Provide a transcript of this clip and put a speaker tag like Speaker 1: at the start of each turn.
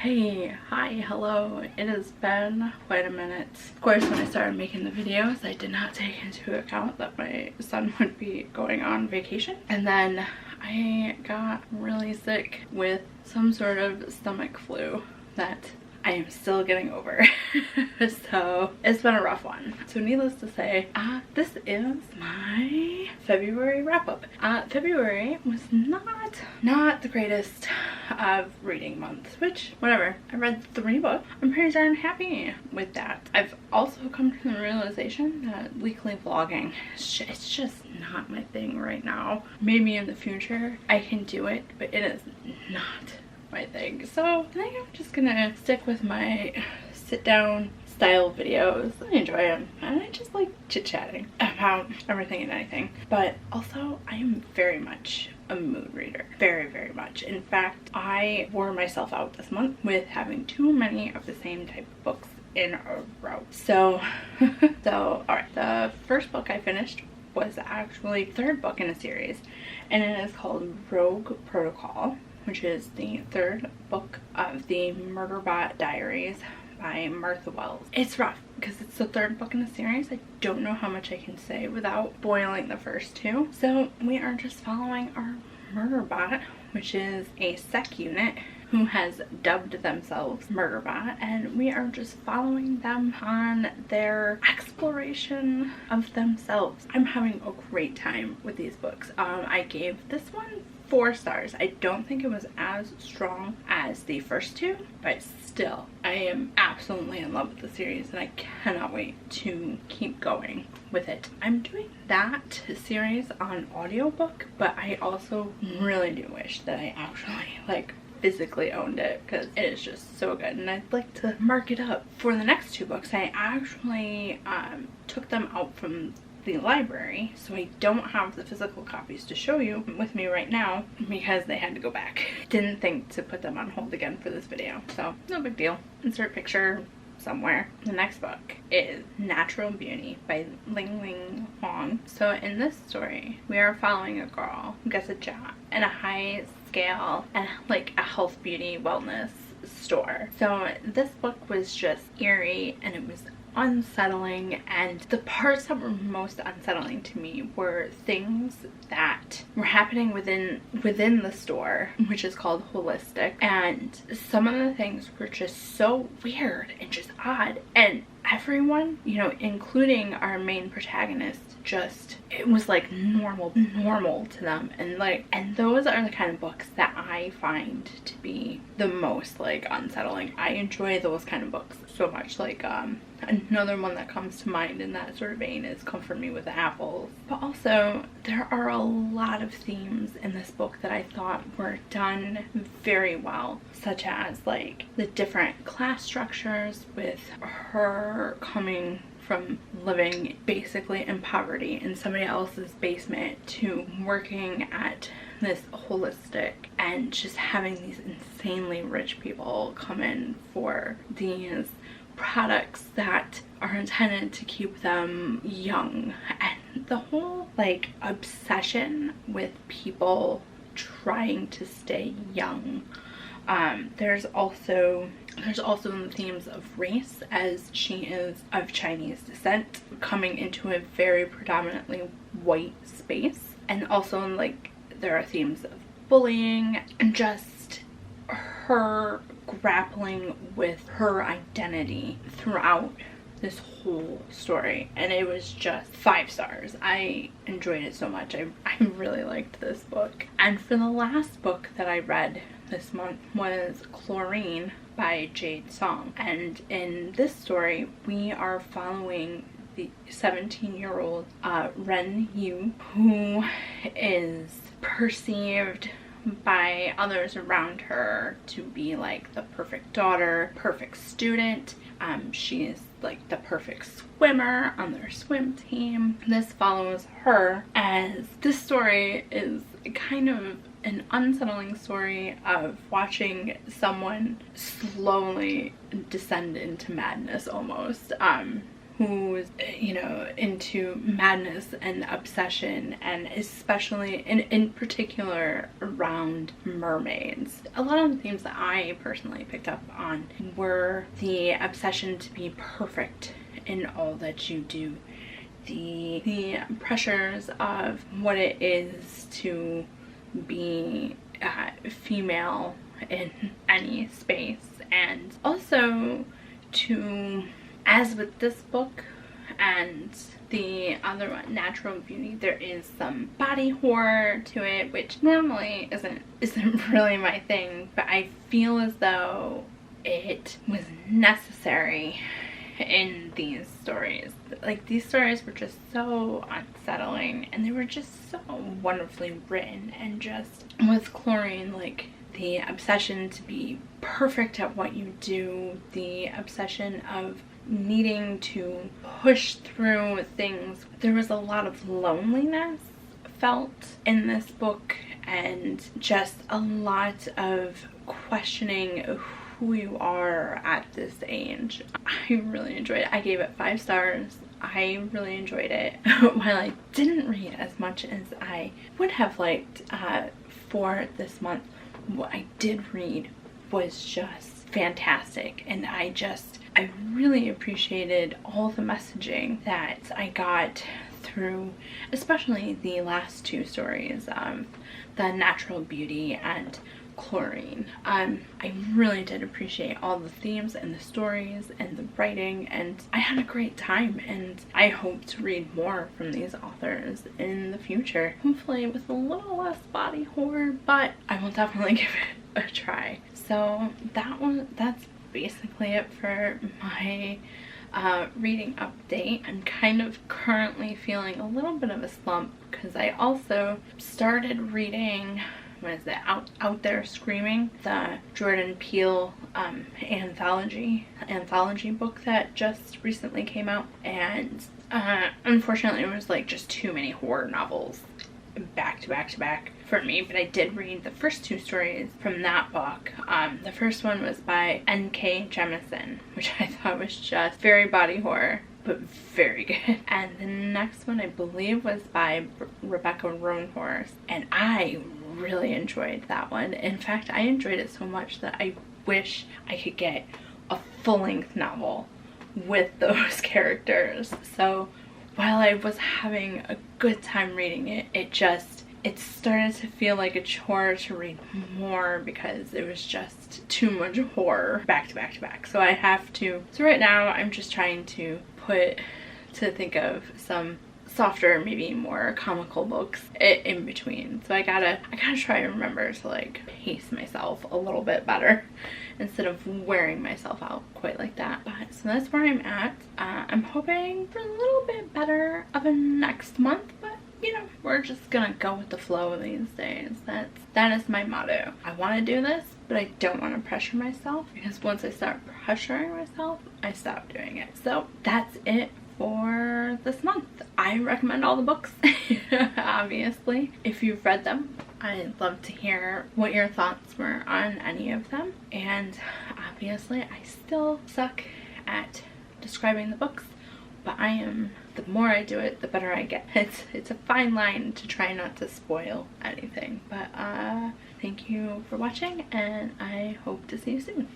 Speaker 1: Hey, hi, hello. It has been quite a minute. Of course, when I started making the videos, I did not take into account that my son would be going on vacation. And then I got really sick with some sort of stomach flu that I am still getting over. So it's been a rough one. So needless to say, this is my February wrap-up. February was not the greatest of reading months, which whatever. I read 3 books. I'm pretty darn happy with that. I've also come to the realization that weekly vlogging, it's just not my thing right now. Maybe in the future I can do it, but it is not my thing. So I think I'm just gonna stick with my sit down style videos. I enjoy them and I just like chit-chatting about everything and anything. But also I am very much a mood reader. Very much. In fact, I wore myself out this month with having too many of the same type of books in a row. So alright, the first book I finished was actually the 3rd book in a series, and it is called Rogue Protocol, which is the 3rd book of the Murderbot Diaries by Martha Wells. It's rough because it's the 3rd book in the series. I don't know how much I can say without spoiling the first 2. So we are just following our Murderbot, which is a sec unit who has dubbed themselves Murderbot, and we are just following them on their exploration of themselves. I'm having a great time with these books. I gave this one 4 stars. I don't think it was as strong as the first 2, but still, I am absolutely in love with the series and I cannot wait to keep going with it. I'm doing that series on audiobook, but I also really do wish that I actually physically owned it because it is just so good and I'd like to mark it up. For the next 2 books, I actually took them out from the library, so I don't have the physical copies to show you with me right now because they had to go back. Didn't think to put them on hold again for this video, so no big deal. Insert picture somewhere. The next book is Natural Beauty by Ling Huang. So in this story, we are following a girl who gets a job in a high scale and a health, beauty, wellness store. So this book was just eerie and it was unsettling, and the parts that were most unsettling to me were things that were happening within the store, which is called Holistic, and some of the things were just so weird and just odd, and everyone, you know, including our main protagonist, just it was normal to them, and those are the kind of books that I find to be the most unsettling. I enjoy those kind of books so much. Another one that comes to mind in that sort of vein is Comfort Me with the Apples. But also there are a lot of themes in this book that I thought were done very well, such as the different class structures, with her coming from living basically in poverty in somebody else's basement to working at this Holistic and just having these insanely rich people come in for these products that are intended to keep them young, and the whole obsession with people trying to stay young. There's also the themes of race, as she is of Chinese descent, coming into a very predominantly white space, and also there are themes of bullying and just her grappling with her identity throughout this whole story, and it was just 5 stars. I enjoyed it so much. I really liked this book. And for the last book that I read this month was Chlorine by Jade Song, and in this story we are following the 17-year-old Ren Yu, who is perceived by others around her to be the perfect daughter, perfect student. She is the perfect swimmer on their swim team. This follows her, as this story is kind of an unsettling story of watching someone slowly descend into madness almost. who's, you know, into madness and obsession, and especially in particular around mermaids. A lot of the themes that I personally picked up on were the obsession to be perfect in all that you do, the pressures of what it is to be female in any space, and also to, as with this book and the other one, Natural Beauty, there is some body horror to it, which normally isn't really my thing, but I feel as though it was necessary in these stories. Like, these stories were just so unsettling, and they were just so wonderfully written, and just with Chlorine, like the obsession to be perfect at what you do, the obsession of needing to push through things. There was a lot of loneliness felt in this book, and just a lot of questioning who you are at this age. I really enjoyed it. I gave it 5 stars. I really enjoyed it. While I didn't read as much as I would have liked for this month, what I did read was just fantastic, and I really appreciated all the messaging that I got through, especially the last 2 stories, the Natural Beauty and Chlorine. I really did appreciate all the themes and the stories and the writing, and I had a great time, and I hope to read more from these authors in the future, hopefully with a little less body horror, but I will definitely give it a try. So that's basically it for my reading update. I'm kind of currently feeling a little bit of a slump because I also started reading, what is it, Out There Screaming, the Jordan Peele anthology book that just recently came out, and unfortunately it was like just too many horror novels back to back to back for me, but I did read the first 2 stories from that book. The first one was by N.K. Jemisin, which I thought was just very body horror, but very good. And the next one I believe was by Rebecca Roanhorse, and I really enjoyed that one. In fact, I enjoyed it so much that I wish I could get a full-length novel with those characters. So while I was having a good time reading it, it started to feel like a chore to read more because it was just too much horror back to back to back. So so right now I'm just trying to think of some softer, maybe more comical books in between. So I gotta try and remember to like pace myself a little bit better instead of wearing myself out quite like that. But so that's where I'm at. I'm hoping for a little bit better of a next month, but you know, we're just gonna go with the flow these days. That is my motto. I want to do this, but I don't want to pressure myself, because once I start pressuring myself, I stop doing it. So that's it for this month. I recommend all the books, obviously. If you've read them, I'd love to hear what your thoughts were on any of them. And obviously, I still suck at describing the books, but the more I do it, the better I get. It's a fine line to try not to spoil anything. But thank you for watching, and I hope to see you soon.